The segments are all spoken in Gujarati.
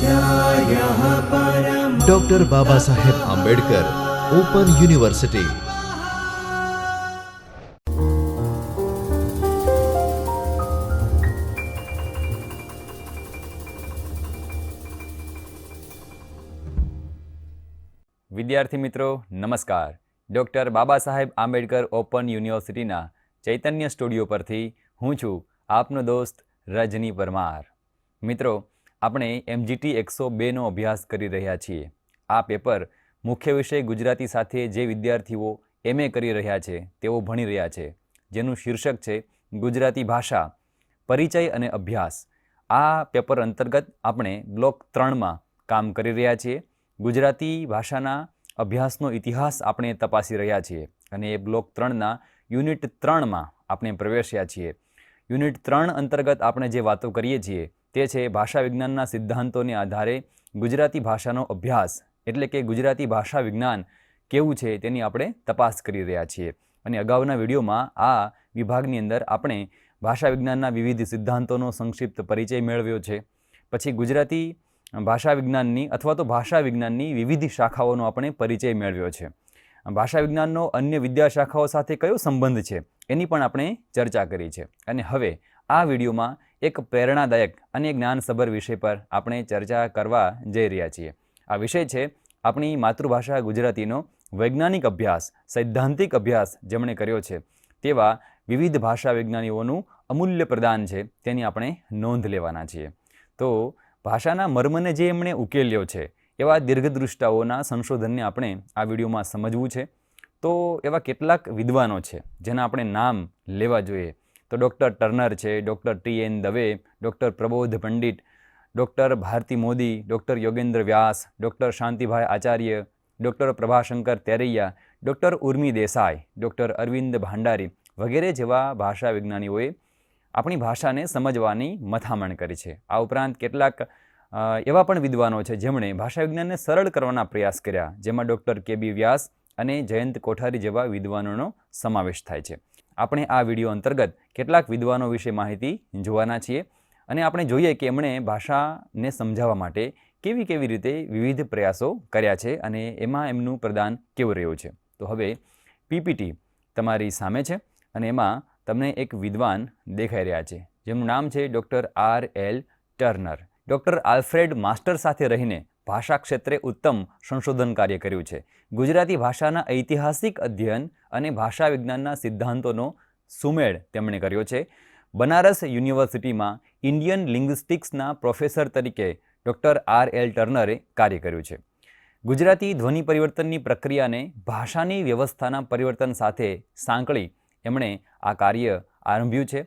स्वाध्यायः परमः। Doctor Baba Saheb Ambedkar open university. વિદ્યાર્થી મિત્રો નમસ્કાર। ડૉક્ટર બાબા સાહેબ આંબેડકર ઓપન યુનિવર્સિટીના ચૈતન્ય સ્ટુડિયો પરથી હું છું આપનો દોસ્ત રજની પરમાર। મિત્રો, આપણે MGT 102નો અભ્યાસ કરી રહ્યા છીએ। આ પેપર મુખ્ય વિષય ગુજરાતી સાથે જે વિદ્યાર્થીઓ MA કરી રહ્યા છે તેઓ ભણી રહ્યા છે, જેનું શીર્ષક છે ગુજરાતી ભાષા, પરિચય અને અભ્યાસ। આ પેપર અંતર્ગત આપણે બ્લોક 3માં કામ કરી રહ્યા છીએ। ગુજરાતી ભાષાના અભ્યાસનો ઇતિહાસ આપણે તપાસી રહ્યા છીએ અને એ બ્લોક 3ના યુનિટ 3માં આપણે પ્રવેશ્યા છીએ। યુનિટ 3 અંતર્ગત આપણે જે વાતો કરીએ છીએ તે છે ભાષા વિજ્ઞાનના સિદ્ધાંતોને આધારે ગુજરાતી ભાષાનો અભ્યાસ, એટલે કે ગુજરાતી ભાષા વિજ્ઞાન કેવું છે તેની આપણે તપાસ કરી રહ્યા છીએ। અને અગાઉના વિડીયોમાં આ વિભાગની અંદર આપણે ભાષા વિજ્ઞાનના વિવિધ સિદ્ધાંતોનો સંક્ષિપ્ત પરિચય મેળવ્યો છે। પછી ગુજરાતી ભાષા વિજ્ઞાનની અથવા તો ભાષા વિજ્ઞાનની વિવિધ શાખાઓનો આપણે પરિચય મેળવ્યો છે। ભાષા વિજ્ઞાનનો અન્ય વિદ્યાશાખાઓ સાથે કયો સંબંધ છે એની પણ આપણે ચર્ચા કરી છે। અને હવે આ વિડીયોમાં એક પ્રેરણાદાયક અને જ્ઞાનસભર વિષય પર આપણે ચર્ચા કરવા જઈ રહ્યા છીએ। આ વિષય છે આપણી માતૃભાષા ગુજરાતીનો વૈજ્ઞાનિક અભ્યાસ, સૈદ્ધાંતિક અભ્યાસ જેમણે કર્યો છે તેવા વિવિધ ભાષા વિજ્ઞાનીઓનું અમૂલ્ય પ્રદાન છે, તેની આપણે નોંધ લેવાના છીએ। તો ભાષાના મર્મને જે એમણે ઉકેલ્યો છે એવા દીર્ઘદૃષ્ટાઓના સંશોધનને આપણે આ વિડીયોમાં સમજવું છે। તો એવા કેટલાક વિદ્વાનો છે જેના આપણે નામ લેવા જોઈએ। તો ડૉક્ટર ટર્નર છે, doctor TN Dave, doctor Prabodh Pandit, doctor Bharati Modi, doctor Yogendra Vyas, doctor Shantibhai Acharya, doctor Prabhashankar Teraiya, doctor Urmi Desai, doctor Arvind Bhandari વગેરે જેવા ભાષા વિજ્ઞાનીઓએ આપણી ભાષાને સમજવાની મથામણ કરી છે। આ ઉપરાંત કેટલાક એવા પણ વિદ્વાનો છે જેમણે ભાષા વિજ્ઞાનને સરળ કરવાના પ્રયાસ કર્યા, જેમાં ડૉક્ટર KB વ્યાસ અને જયંત કોઠારી જેવા વિદ્વાનોનો સમાવેશ થાય છે। આપણે આ વિડીયો અંતર્ગત કેટલાક વિદ્વાનો વિશે માહિતી જોવાના છીએ અને આપણે જોઈએ કે એમણે ભાષાને સમજાવવા માટે કેવી કેવી રીતે વિવિધ પ્રયાસો કર્યા છે અને એમાં એમનું પ્રદાન કેવું રહ્યું છે। તો હવે PPT તમારી સામે છે અને એમાં તમને એક વિદ્વાન દેખાઈ રહ્યા છે જેમનું નામ છે doctor RL Turner. Doctor Alfred master સાથે રહીને ભાષા ક્ષેત્રે ઉત્તમ સંશોધન કાર્ય કર્યું છે। ગુજરાતી ભાષાના ઐતિહાસિક અધ્યયન અને ભાષા વિજ્ઞાનના સિદ્ધાંતોનો સુમેળ તેમણે કર્યો છે। બનારસ યુનિવર્સિટીમાં ઇન્ડિયન લિંગ્વિસ્ટિક્સના પ્રોફેસર તરીકે ડૉક્ટર RL ટર્નરે કાર્ય કર્યું છે। ગુજરાતી ધ્વનિ પરિવર્તનની પ્રક્રિયાને ભાષાની વ્યવસ્થાના પરિવર્તન સાથે સાંકળી એમણે આ કાર્ય આરંભ્યું છે।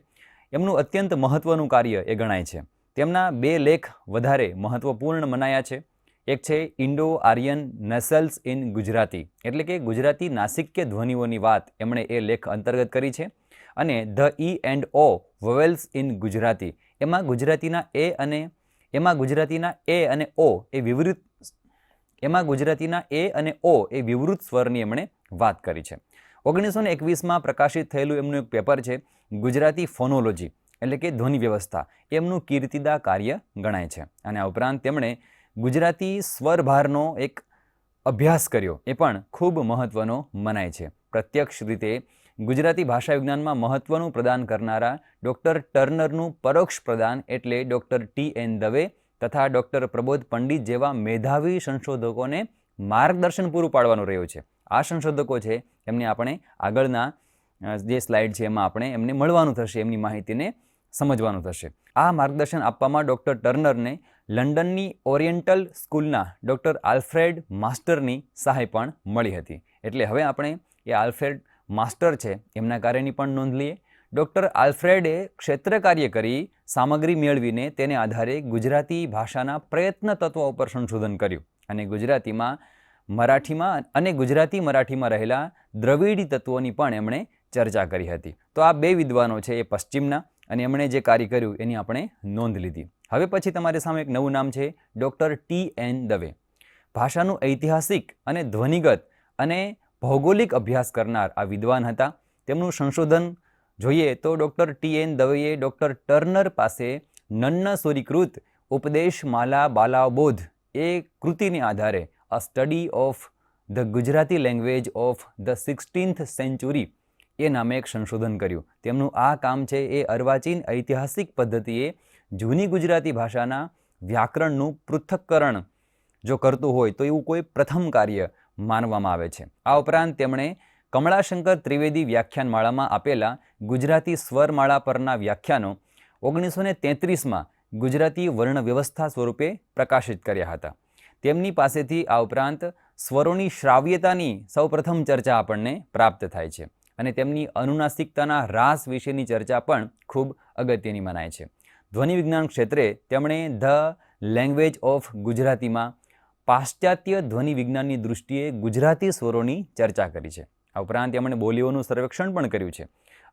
એમનું અત્યંત મહત્ત્વનું કાર્ય એ ગણાય છે। તેમના 2 લેખ વધારે મહત્ત્વપૂર્ણ મનાયા છે। એક છે ઇન્ડો આર્યન નસલ્સ ઇન ગુજરાતી, એટલે કે ગુજરાતી નાસિક્ય ધ્વનિઓની વાત એમણે એ લેખ અંતર્ગત કરી છે। અને the E and O vowels in Gujarati, એમાં ગુજરાતીના એ અને ઓ એ વિવૃત સ્વરની એમણે વાત કરી છે। 1921માં પ્રકાશિત થયેલું એમનું એક પેપર છે ગુજરાતી ફોનોલોજી, એટલે કે ધ્વનિ વ્યવસ્થા, એમનું કીર્તિદા કાર્ય ગણાય છે। અને આ ઉપરાંત તેમણે ગુજરાતી સ્વરભારનો એક અભ્યાસ કર્યો, એ પણ ખૂબ મહત્ત્વનો મનાય છે। પ્રત્યક્ષ રીતે ગુજરાતી ભાષા વિજ્ઞાનમાં મહત્ત્વનું પ્રદાન કરનારા ડૉક્ટર ટર્નરનું પરોક્ષ પ્રદાન એટલે ડૉક્ટર TN દવે તથા ડૉક્ટર પ્રબોધ પંડિત જેવા મેધાવી સંશોધકોને માર્ગદર્શન પૂરું પાડવાનું રહ્યું છે। આ સંશોધકો છે એમને આપણે આગળના જે સ્લાઇડ છે એમાં આપણે એમને મળવાનું થશે, એમની માહિતીને સમજવાનું થશે। આ માર્ગદર્શન આપવામાં ડૉક્ટર ટર્નરને લંડનની ઓરિએન્ટલ સ્કૂલના ડૉક્ટર આલ્ફ્રેડ માસ્ટરની સહાય પણ મળી હતી। એટલે હવે આપણે એ આલ્ફ્રેડ માસ્ટર છે એમના કાર્યની પણ નોંધ લઈએ। ડૉક્ટર આલ્ફ્રેડે ક્ષેત્ર કાર્ય કરી સામગ્રી મેળવીને તેને આધારે ગુજરાતી ભાષાના પ્રયત્ન તત્વો ઉપર સંશોધન કર્યું અને ગુજરાતી મરાઠીમાં રહેલા દ્રવિડી તત્વોની પણ એમણે ચર્ચા કરી હતી। તો આ 2 વિદ્વાનો છે એ પશ્ચિમના અને એમણે જે કાર્ય કર્યું એની આપણે નોંધ લીધી। હવે પછી તમારી સામે એક નવું નામ છે ડૉક્ટર TN દવે। ભાષાનું ઐતિહાસિક અને ધ્વનિગત અને ભૌગોલિક અભ્યાસ કરનાર આ વિદ્વાન હતા। તેમનું સંશોધન જોઈએ તો ડૉક્ટર TN દવેએ ડૉક્ટર ટર્નર પાસે નન્ન સૂરીકૃત ઉપદેશ માલા બાલાબોધ એ કૃતિને આધારે a study of the Gujarati language of the 16th century એ નામે એક સંશોધન કર્યું. તેમનું આ કામ છે એ અર્વાચીન ઐતિહાસિક પદ્ધતિએ જૂની ગુજરાતી ભાષાના વ્યાકરણનું પૃથક્કરણ જો કરતું હોય તો એવું કોઈ પ્રથમ કાર્ય માનવામાં આવે છે. આ ઉપરાંત તેમણે કમળાશંકર ત્રિવેદી વ્યાખ્યાનમાળામાં આપેલા ગુજરાતી સ્વરમાળા પરના વ્યાખ્યાનો 1933માં ગુજરાતી વર્ણ વ્યવસ્થા સ્વરૂપે પ્રકાશિત કર્યા હતા. તેમની પાસેથી આ ઉપરાંત સ્વરોની શ્રાવ્યતાની સૌપ્રથમ ચર્ચા આપણને પ્રાપ્ત થાય છે અને તેમની અનુનાસિકતાના હ્રાસ વિશેની ચર્ચા પણ ખૂબ અગત્યની મનાય છે. ધ્વનિ વિજ્ઞાન ક્ષેત્રે તેમણે ધ લેંગ્વેજ ઓફ ગુજરાતીમાં પાશ્ચાત્ય ધ્વનિ વિજ્ઞાનની દૃષ્ટિએ ગુજરાતી સ્વરોની ચર્ચા કરી છે. આ ઉપરાંત તેમણે બોલીઓનું સર્વેક્ષણ પણ કર્યું છે,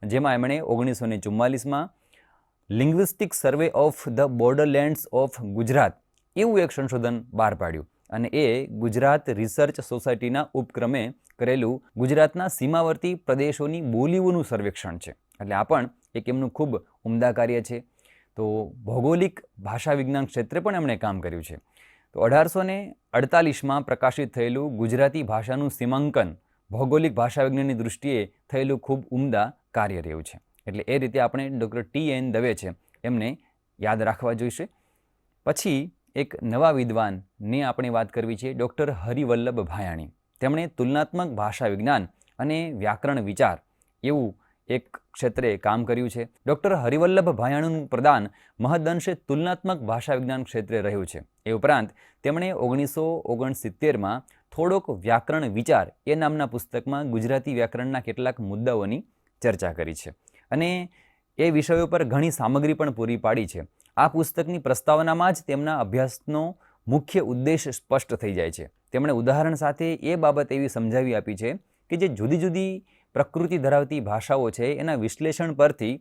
જેમાં એમણે 1944માં linguistic survey of the borderlands of Gujarat એવું એક સંશોધન બહાર પાડ્યું અને એ ગુજરાત રિસર્ચ સોસાયટીના ઉપક્રમે કરેલું ગુજરાતના સીમાવર્તી પ્રદેશોની બોલીઓનું સર્વેક્ષણ છે. એટલે આ પણ એક એમનું ખૂબ ઉમદા કાર્ય છે. તો ભૌગોલિક ભાષા વિજ્ઞાન ક્ષેત્રે પણ એમણે કામ કર્યું છે. તો 1848માં પ્રકાશિત થયેલું ગુજરાતી ભાષાનું સીમાંકન ભૌગોલિક ભાષા વિજ્ઞાનની દૃષ્ટિએ થયેલું ખૂબ ઉમદા કાર્ય રહ્યું છે. એટલે એ રીતે આપણે ડૉક્ટર T.N. દવે છે એમને યાદ રાખવા જોઈશે. પછી એક નવા વિદ્વાનની આપણે વાત કરવી છે, ડૉક્ટર હરિવલ્લભ ભાયાણી. તેમણે તુલનાત્મક ભાષા વિજ્ઞાન અને વ્યાકરણ વિચાર એવું એક ક્ષેત્રે કામ કર્યું છે. ડૉક્ટર હરિવલ્લભ ભાયાણીનું પ્રદાન મહદઅંશે તુલનાત્મક ભાષા વિજ્ઞાન ક્ષેત્રે રહ્યું છે. એ ઉપરાંત તેમણે 1969માં થોડોક વ્યાકરણ વિચાર એ નામના પુસ્તકમાં ગુજરાતી વ્યાકરણના કેટલાક મુદ્દાઓની ચર્ચા કરી છે અને એ વિષયો પર ઘણી સામગ્રી પણ પૂરી પાડી છે. આ પુસ્તકની પ્રસ્તાવનામાં જ તેમના અભ્યાસનો મુખ્ય ઉદ્દેશ સ્પષ્ટ થઈ જાય છે. તેમણે ઉદાહરણ સાથે એ બાબત એવી સમજાવી આપી છે કે જે જુદી જુદી પ્રકૃતિ ધરાવતી ભાષાઓ છે એના વિશ્લેષણ પરથી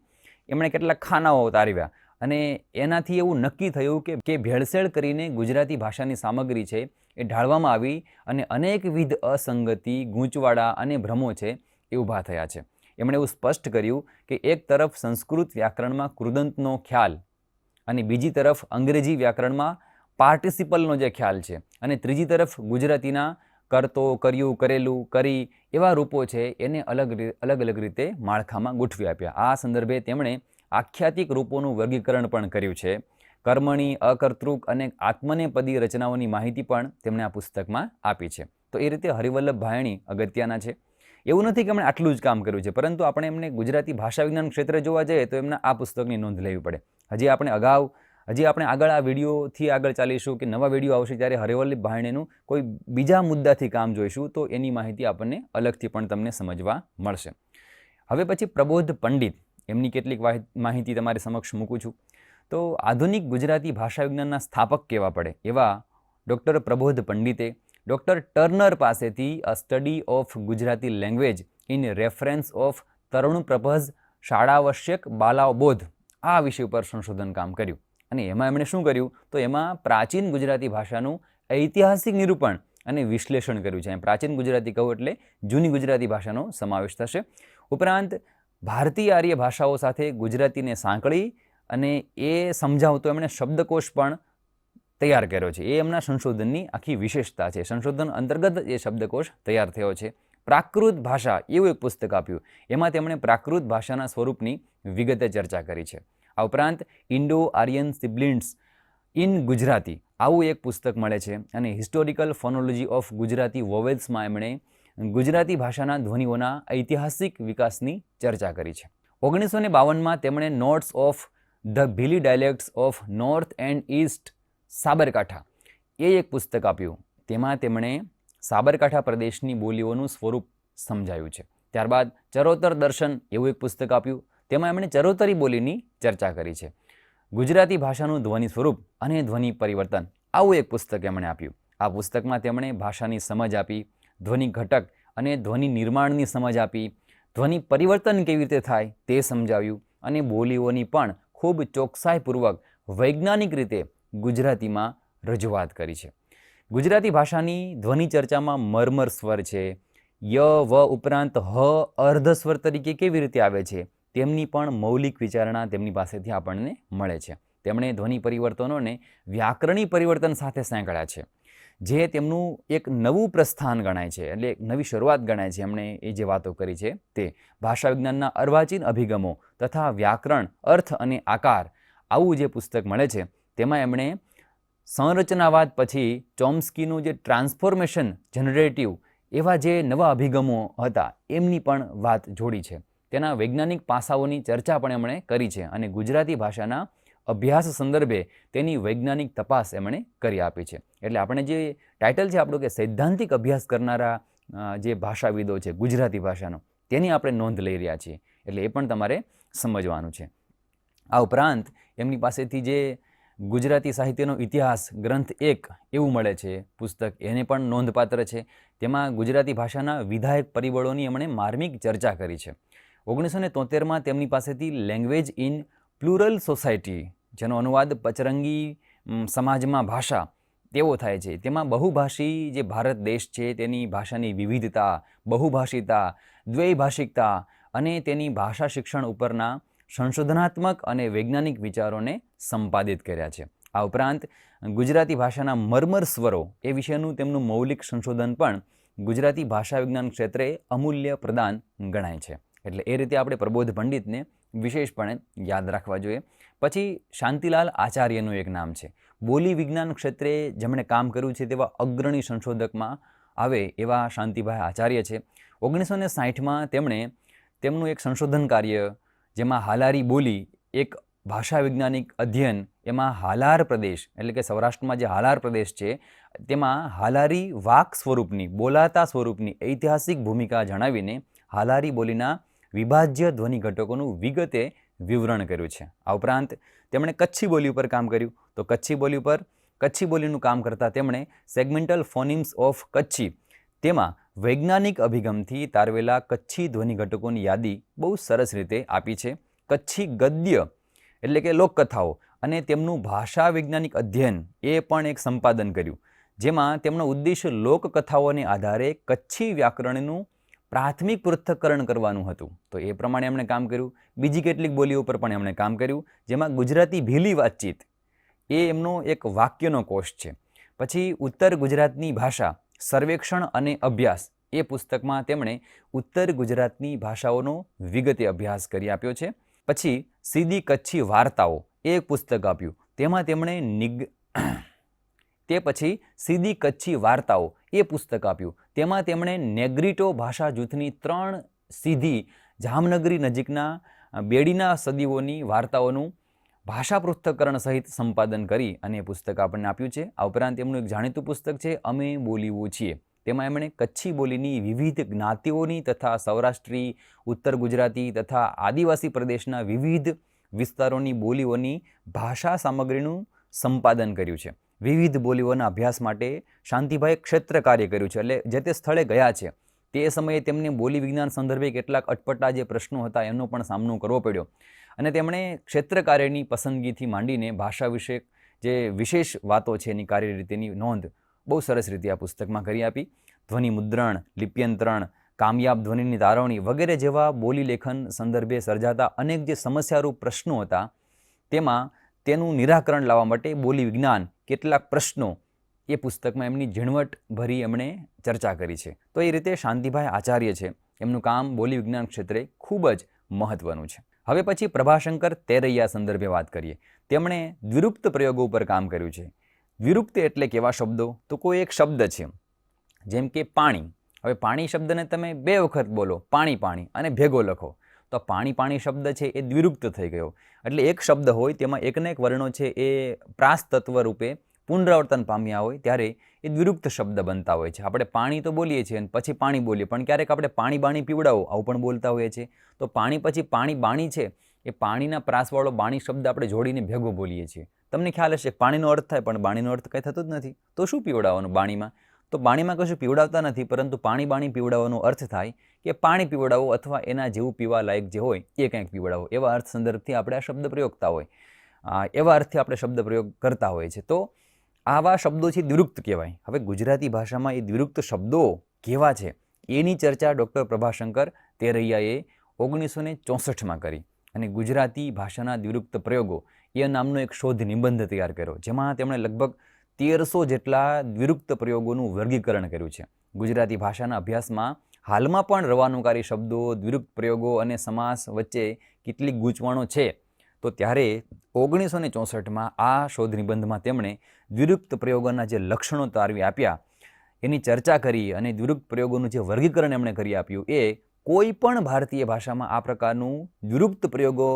એમણે કેટલાક ખાનાઓ તારવ્યા અને એનાથી એવું નક્કી થયું કે ભેળસેળ કરીને ગુજરાતી ભાષાની સામગ્રી છે એ ઢાળવામાં આવી અને અનેકવિધ અસંગતિ, ગૂંચવાડા અને ભ્રમો છે એ ઊભા થયા છે. એમણે એવું સ્પષ્ટ કર્યું કે એક તરફ સંસ્કૃત વ્યાકરણમાં કૃદંતનો ખ્યાલ અને બીજી તરફ અંગ્રેજી વ્યાકરણમાં પાર્ટિસિપલનો જે ખ્યાલ છે અને ત્રીજી તરફ ગુજરાતીના કરતો, કર્યું, કરેલું, કરી એવા રૂપો છે એને અલગ અલગ રીતે માળખામાં ગોઠવી આપ્યા. આ સંદર્ભે તેમણે આખ્યાતિક રૂપોનું વર્ગીકરણ પણ કર્યું છે. કર્મણી, અકર્તૃક અને આત્મનેપદી રચનાઓની માહિતી પણ તેમણે આ પુસ્તકમાં આપી છે. તો એ રીતે હરિવલ્લભ ભાયાણી અગત્યના છે. એવું નથી કે એમણે આટલું જ કામ કર્યું છે, પરંતુ આપણે એમને ગુજરાતી ભાષા વિજ્ઞાન ક્ષેત્રે જોવા જઈએ તો એમના આ પુસ્તકની નોંધ લેવી પડે. હજી આપણે આગળ આ વિડીયોથી આગળ ચાલીશું કે નવા વિડીયો આવશે ત્યારે હરિવલ્લભ ભાયાણીનું કોઈ બીજા મુદ્દાથી કામ જોઈશું તો એની માહિતી આપણને અલગથી પણ તમને સમજવા મળશે. હવે પછી પ્રબોધ પંડિત એમની કેટલીક માહિતી તમારી સમક્ષ મૂકું છું. તો આધુનિક ગુજરાતી ભાષા વિજ્ઞાનના સ્થાપક કહેવા પડે એવા ડૉક્ટર પ્રબોધ પંડિતે ડૉક્ટર ટર્નર પાસેથી a study of Gujarati language in reference of તરુણ પ્રભઝ શાળાવશ્યક બાલાબોધ આ વિષય ઉપર સંશોધન કામ કર્યું અને એમાં એમણે શું કર્યું તો એમાં પ્રાચીન ગુજરાતી ભાષાનું ઐતિહાસિક નિરૂપણ અને વિશ્લેષણ કર્યું છે. પ્રાચીન ગુજરાતી કહું એટલે જૂની ગુજરાતી ભાષાનો સમાવેશ થશે. ઉપરાંત ભારતીય આર્ય ભાષાઓ સાથે ગુજરાતીને સાંકળી અને એ સમજાવતો એમણે શબ્દકોશ પણ તૈયાર કર્યો છે. એ એમના સંશોધનની આખી વિશેષતા છે. સંશોધન અંતર્ગત એ શબ્દકોશ તૈયાર થયો છે. પ્રાકૃત ભાષા એવું એક પુસ્તક આપ્યું. એમાં તેમણે પ્રાકૃત ભાષાના સ્વરૂપની વિગતે ચર્ચા કરી છે. આ ઉપરાંત ઇન્ડો આર્યન સિબ્લિન્ટ્સ ઇન ગુજરાતી આવું એક પુસ્તક મળે છે અને હિસ્ટોરિકલ ફોનોલોજી ઓફ ગુજરાતી વોવેલ્સમાં એમણે ગુજરાતી ભાષાના ધ્વનિઓના ઐતિહાસિક વિકાસની ચર્ચા કરી છે. 1952માં તેમણે notes of the Bhili dialects of north and east Sabarkantha એ એક પુસ્તક આપ્યું. તેમાં તેમણે સાબરકાંઠા પ્રદેશની બોલીઓનું સ્વરૂપ સમજાયું છે. ત્યારબાદ ચરોતર દર્શન એવું એક પુસ્તક આપ્યું. તેમાં એમણે ચરોતરી બોલીની ચર્ચા કરી છે. ગુજરાતી ભાષાનું ધ્વનિ સ્વરૂપ અને ધ્વનિ પરિવર્તન આવું એક પુસ્તક એમણે આપ્યું. આ પુસ્તકમાં તેમણે ભાષાની સમજ આપી, ધ્વનિ ઘટક અને ધ્વનિ નિર્માણની સમજ આપી, ધ્વનિ પરિવર્તન કેવી રીતે થાય તે સમજાવ્યું અને બોલીઓની પણ ખૂબ ચોકસાઈપૂર્વક વૈજ્ઞાનિક રીતે ગુજરાતીમાં રજૂઆત કરી છે. ગુજરાતી ભાષાની ધ્વનિ ચર્ચામાં મરમર સ્વર છે, ય, વ ઉપરાંત હ અર્ધ સ્વર તરીકે કેવી રીતે આવે છે તેમની પણ મૌલિક વિચારણા તેમની પાસેથી આપણને મળે છે. તેમણે ધ્વનિ પરિવર્તનોને વ્યાકરણી પરિવર્તન સાથે સાંકળ્યા છે, જે તેમનું એક નવું પ્રસ્થાન ગણાય છે, એટલે એક નવી શરૂઆત ગણાય છે. એમણે એ જે વાતો કરી છે તે ભાષા વિજ્ઞાનના અર્વાચીન અભિગમો તથા વ્યાકરણ, અર્થ અને આકાર, આવું જે પુસ્તક મળે છે તેમાં એમણે સંરચનાવાદ પછી ચોમ્સ્કીનું જે ટ્રાન્સફોર્મેશન જનરેટિવ એવા જે નવા અભિગમો હતા એમની પણ વાત જોડી છે. તેના વૈજ્ઞાનિક પાસાઓની ચર્ચા પણ એમણે કરી છે અને ગુજરાતી ભાષાના અભ્યાસ સંદર્ભે તેની વૈજ્ઞાનિક તપાસ એમણે કરી આપી છે. એટલે આપણે જે ટાઇટલ છે આપણું કે સૈદ્ધાંતિક અભ્યાસ કરનારા જે ભાષાવિદો છે ગુજરાતી ભાષાનો, તેની આપણે નોંધ લઈ રહ્યા છીએ. એટલે એ પણ તમારે સમજવાનું છે. આ ઉપરાંત એમની પાસેથી જે ગુજરાતી સાહિત્યનો ઇતિહાસ ગ્રંથ 1 એવું મળે છે પુસ્તક, એને પણ નોંધપાત્ર છે. તેમાં ગુજરાતી ભાષાના વિધાયક પરિબળોની એમણે માર્મિક ચર્ચા કરી છે. 1973માં તેમની પાસેથી લેંગ્વેજ ઇન પ્લુરલ સોસાયટી, જેનો અનુવાદ પચરંગી સમાજમાં ભાષા તેવો થાય છે, તેમાં બહુભાષી જે ભારત દેશ છે તેની ભાષાની વિવિધતા, બહુભાષિતા, દ્વૈભાષિકતા અને તેની ભાષા શિક્ષણ ઉપરના સંશોધનાત્મક અને વૈજ્ઞાનિક વિચારોને સંપાદિત કર્યા છે. આ ઉપરાંત ગુજરાતી ભાષાના મર્મર સ્વરો એ વિશેનું તેમનું મૌલિક સંશોધન પણ ગુજરાતી ભાષા વિજ્ઞાન ક્ષેત્રે અમૂલ્ય પ્રદાન ગણાય છે. એટલે એ રીતે આપણે પ્રબોધ પંડિતને વિશેષપણે યાદ રાખવા જોઈએ. પછી શાંતિલાલ આચાર્યનું એક નામ છે. બોલી વિજ્ઞાન ક્ષેત્રે જેમણે કામ કર્યું છે તેવા અગ્રણી સંશોધકમાં આવે એવા શાંતિભાઈ આચાર્ય છે. 1960માં તેમણે તેમનું એક સંશોધન કાર્ય, જેમાં હાલારી બોલી એક ભાષા વૈજ્ઞાનિક અધ્યયન, એમાં હાલાર પ્રદેશ એટલે કે સૌરાષ્ટ્રમાં જે હાલાર પ્રદેશ છે તેમાં હાલારી વાક સ્વરૂપની, બોલાતા સ્વરૂપની ઐતિહાસિક ભૂમિકા જણાવીને હાલારી બોલીના વિભાજ્ય ધ્વનિ ઘટકોનું વિગતે વિવરણ કર્યું છે. આ ઉપરાંત તેમણે કચ્છી બોલી ઉપર કામ કર્યું. તો કચ્છી બોલીનું કામ કરતાં તેમણે સેગમેન્ટલ ફોનિમ્સ ઓફ કચ્છી, તેમાં વૈજ્ઞાનિક અભિગમથી તારવેલા કચ્છી ધ્વનિ ઘટકોની યાદી બહુ સરસ રીતે આપી છે. કચ્છી ગદ્ય એટલે કે લોકકથાઓ અને તેમનું ભાષા વૈજ્ઞાનિક અધ્યયન એ પણ એક સંપાદન કર્યું, જેમાં તેમનો ઉદ્દેશ્ય લોકકથાઓને આધારે કચ્છી વ્યાકરણનું પ્રાથમિક પૃથ્થકરણ કરવાનું હતું. તો એ પ્રમાણે એમણે કામ કર્યું. બીજી કેટલીક બોલીઓ પર પણ એમણે કામ કર્યું, જેમાં ગુજરાતી ભીલી વાતચીત એ એમનો એક વાક્યનો કોષ છે. પછી ઉત્તર ગુજરાતની ભાષા સર્વેક્ષણ અને અભ્યાસ, એ પુસ્તકમાં તેમણે ઉત્તર ગુજરાતની ભાષાઓનો વિગતે અભ્યાસ કરી આપ્યો છે. પછી સીધી કચ્છી વાર્તાઓ એ એક પુસ્તક આપ્યું, તેમાં તેમણે સીધી કચ્છી વાર્તાઓ એ પુસ્તક આપ્યું, તેમાં તેમણે નેગ્રીટો ભાષા જૂથની 3 સીધી જામનગરી નજીકના બેડીના સદીઓની વાર્તાઓનું ભાષા પૃથ્થકરણ સહિત સંપાદન કરી અને એ પુસ્તક આપણને આપ્યું છે. આ ઉપરાંત એમનું એક જાણીતું પુસ્તક છે અમે બોલીઓ છીએ. તેમાં એમણે કચ્છી બોલીની વિવિધ જ્ઞાતિઓની તથા સૌરાષ્ટ્રી, ઉત્તર ગુજરાતી તથા આદિવાસી પ્રદેશના વિવિધ વિસ્તારોની બોલીઓની ભાષા સામગ્રીનું સંપાદન કર્યું છે. વિવિધ બોલીઓના અભ્યાસ માટે શાંતિભાઈ ક્ષેત્ર કાર્ય કર્યું છે. એટલે જે તે સ્થળે ગયા છે તે સમયે તેમને બોલી વિજ્ઞાન સંદર્ભે કેટલાક અટપટા જે પ્રશ્નો હતા એનો પણ સામનો કરવો પડ્યો અને તેમણે ક્ષેત્ર કાર્યની પસંદગીથી માંડીને ભાષા વિશે જે વિશેષ વાતો છે એની કાર્યરીતિની નોંધ બહુ સરસ રીતે આ પુસ્તકમાં કરી આપી. ધ્વનિ મુદ્રણ, લિપ્યંતરણ, કામયાબ ધ્વનિની તારવણી વગેરે જેવા બોલી લેખન સંદર્ભે સર્જાતા અનેક જે સમસ્યારૂપ પ્રશ્નો હતા તેમાં તેનું નિરાકરણ લાવવા માટે બોલી વિજ્ઞાન કેટલાક પ્રશ્નો એ પુસ્તકમાં એમની ઝીણવટભરી એમણે ચર્ચા કરી છે. તો એ રીતે શાંતિભાઈ આચાર્ય છે, એમનું કામ બોલી વિજ્ઞાન ક્ષેત્રે ખૂબ જ મહત્વનું છે. હવે પછી પ્રભાશંકર તેરૈયા સંદર્ભે વાત કરીએ. તેમણે દ્વિરુક્ત પ્રયોગો ઉપર કામ કર્યું છે. દ્વિરુક્ત એટલે કેવા શબ્દો? તો કોઈ એક શબ્દ છે, જેમ કે પાણી. હવે પાણી શબ્દને તમે 2 વખત બોલો, પાણી પાણી, અને ભેગો લખો, તો પાણી પાણી શબ્દ છે એ દ્વિરુક્ત થઈ ગયો. એટલે એક શબ્દ હોય તેમાં એકને એક વર્ણો છે એ પ્રાસ તત્વ રૂપે પુનરાવર્તન પામ્યા હોય ત્યારે એ દ્વિરુક્ત શબ્દ બનતા હોય છે. આપણે પાણી તો બોલીએ છીએ અને પછી પાણી બોલીએ, પણ ક્યારેક આપણે પાણી બાણી પીવડાવો આવું પણ બોલતા હોઈએ છીએ. તો પાણી પછી પાણી બાણી છે એ પાણીના પ્રાસવાળો બાણી શબ્દ આપણે જોડીને ભેગો બોલીએ છીએ. તમને ખ્યાલ હશે પાણીનો અર્થ થાય પણ બાણીનો અર્થ કંઈ થતો જ નથી. તો શું પીવડાવવાનું બાણીમાં? તો બાણીમાં કશું પીવડાવતા નથી, પરંતુ પાણી બાણી પીવડાવવાનો અર્થ થાય કે પાણી પીવડાવો અથવા એના જેવું પીવા લાયક જે હોય એ કંઈક પીવડાવો. એવા અર્થ સંદર્ભથી આપણે આ શબ્દ પ્રયોગતા હોય, એવા અર્થથી આપણે શબ્દ પ્રયોગ કરતા હોઈએ છીએ. તો આવા શબ્દો છે દ્વિરુક્ત કહેવાય. હવે ગુજરાતી ભાષામાં એ દ્વિરુક્ત શબ્દો કેવા છે એની ચર્ચા ડૉક્ટર પ્રભાશંકર તેરૈયાએ 1964માં કરી અને ગુજરાતી ભાષાના દ્વિરુક્ત પ્રયોગો એ નામનો એક શોધ નિબંધ તૈયાર કર્યો, જેમાં તેમણે લગભગ 1300 જેટલા દ્વિરુક્ત પ્રયોગોનું વર્ગીકરણ કર્યું છે. ગુજરાતી ભાષાના અભ્યાસમાં હાલમાં પણ રવાનુકારી શબ્દો, દ્વિરુક્ત પ્રયોગો અને સમાસ વચ્ચે કેટલીક ગૂંચવણો છે. તો ત્યારે 1964માં આ શોધ નિબંધમાં તેમણે દ્વિરુક્ત પ્રયોગોના જે લક્ષણો તારવી આપ્યા એની ચર્ચા કરી અને દ્વિરુક્ત પ્રયોગોનું જે વર્ગીકરણ એમણે કરી આપ્યું એ કોઈ પણ ભારતીય ભાષામાં આ પ્રકારનું દ્વિરુક્ત પ્રયોગો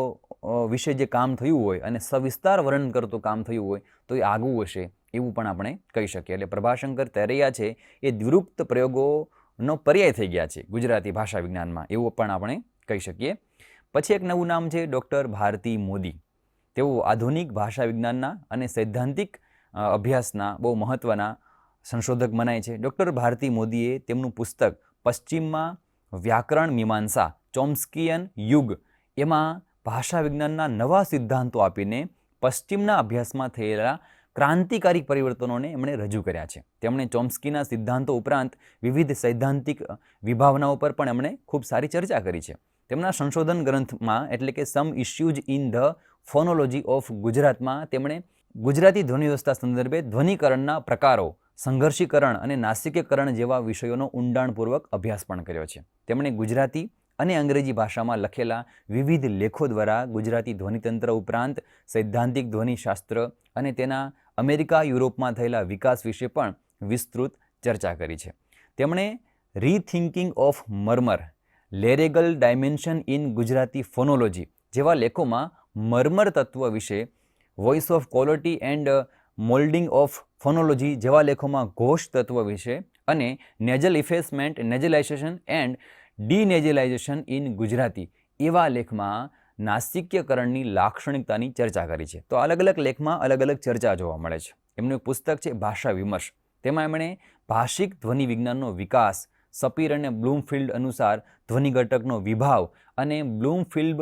વિશે જે કામ થયું હોય અને સવિસ્તાર વર્ણન કરતું કામ થયું હોય તો એ આગવું હશે એવું પણ આપણે કહી શકીએ. એટલે પ્રભાશંકર તરૈયા છે એ દ્વિરુક્ત પ્રયોગોનો પર્યાય થઈ ગયા છે ગુજરાતી ભાષા વિજ્ઞાનમાં, એવું પણ આપણે કહી શકીએ. પછી એક નવું નામ છે ડૉક્ટર ભારતી મોદી. તેઓ આધુનિક ભાષા વિજ્ઞાનના અને સૈદ્ધાંતિક અભ્યાસના બહુ મહત્ત્વના સંશોધક મનાય છે. ડૉક્ટર ભારતી મોદીએ તેમનું પુસ્તક પશ્ચિમમાં વ્યાકરણ મીમાંસા ચોમ્સ્કીયન યુગ એમાં ભાષા વિજ્ઞાનના નવા સિદ્ધાંતો આપીને પશ્ચિમના અભ્યાસમાં થયેલા ક્રાંતિકારી પરિવર્તનોને એમણે રજૂ કર્યા છે. તેમણે ચોમ્સ્કીના સિદ્ધાંતો ઉપરાંત વિવિધ સૈદ્ધાંતિક વિભાવનાઓ પર પણ એમણે ખૂબ સારી ચર્ચા કરી છે. તેમના સંશોધન ગ્રંથમાં એટલે કે સમ ઇશ્યુઝ ઇન ધ ફોનોલોજી ઓફ ગુજરાતમાં તેમણે ગુજરાતી ધ્વનિ વ્યવસ્થા સંદર્ભે ધ્વનિકરણના પ્રકારો, સંઘર્ષીકરણ અને નાસિકીકરણ જેવા વિષયોનો ઊંડાણપૂર્વક અભ્યાસ પણ કર્યો છે. તેમણે ગુજરાતી અને અંગ્રેજી ભાષામાં લખેલા વિવિધ લેખો દ્વારા ગુજરાતી ધ્વનિતંત્ર ઉપરાંત સૈદ્ધાંતિક ધ્વનિશાસ્ત્ર અને તેના અમેરિકા, યુરોપમાં થયેલા વિકાસ વિશે પણ વિસ્તૃત ચર્ચા કરી છે. તેમણે rethinking of murmur, laryngeal dimension in Gujarati phonology જેવા લેખોમાં મર્મર તત્વ વિશે, voice of quality and moulding of phonology જેવા લેખોમાં ઘોષ તત્વ વિશે અને nasal effacement, nasalisation and denasalisation in Gujarati એવા લેખમાં નાસિક્યકરણની લાક્ષણિકતાની ચર્ચા કરી છે. તો અલગ અલગ લેખમાં અલગ અલગ ચર્ચા જોવા મળે છે. એમનું એક પુસ્તક છે ભાષા વિમર્શ. તેમાં એમણે ભાષિક ધ્વનિ વિજ્ઞાનનો વિકાસ, સપીર અને બ્લૂમફિલ્ડ અનુસાર ધ્વનિ ઘટકનો વિભાવ અને બ્લૂમફિલ્ડ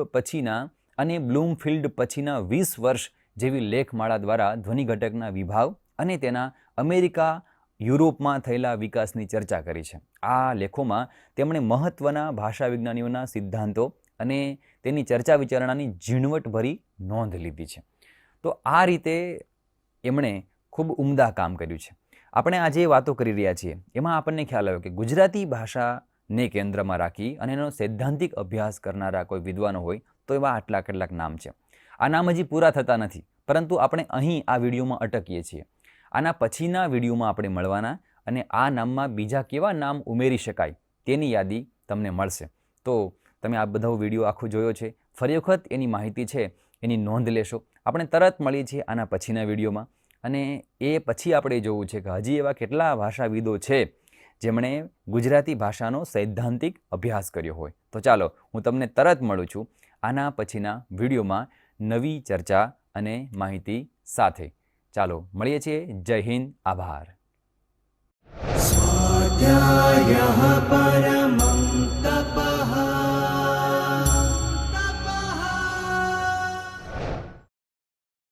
પછીના 20 વર્ષ જેવી લેખમાળા દ્વારા ધ્વનિ ઘટકના વિભાવ અને તેના અમેરિકા, યુરોપમાં થયેલા વિકાસની ચર્ચા કરી છે. આ લેખોમાં તેમણે મહત્ત્વના ભાષા વિજ્ઞાનીઓના સિદ્ધાંતો અને તેની ચર્ચા વિચારણાની ઝીણવટભરી નોંધ લીધી છે. તો આ રીતે એમણે ખૂબ ઉમદા કામ કર્યું છે. આપણે આજે વાતો કરી રહ્યા છીએ એમાં આપણને ખ્યાલ આવ્યો કે ગુજરાતી ભાષાને કેન્દ્રમાં રાખી અને એનો સૈદ્ધાંતિક અભ્યાસ કરનારા કોઈ વિદ્વાનો હોય તો એવા આટલા કેટલાક નામ છે. આ નામ હજી પૂરા થતા નથી, પરંતુ આપણે અહીં આ વિડીયોમાં અટકીએ છીએ. આના પછીના વિડીયોમાં આપણે મળવાના અને આ નામમાં બીજા કેવા નામ ઉમેરી શકાય તેની યાદી તમને મળશે. તો તમે આ બધો વિડીયો આખો જોયો છે, ફરી વખત એની માહિતી છે એની નોંધ લેશો. આપણે તરત મળીએ છીએ આના પછીના વિડીયોમાં અને એ પછી આપણે જોવું છે કે હજી એવા કેટલા ભાષાવિદો છે જેમણે ગુજરાતી ભાષાનો સૈદ્ધાંતિક અભ્યાસ કર્યો હોય. તો ચાલો હું તમને તરત મળું છું આના પછીના વિડીયોમાં નવી ચર્ચા અને માહિતી સાથે. ચાલો મળીએ છીએ. જય હિન્દ, આભાર. स्वाध्यायः परः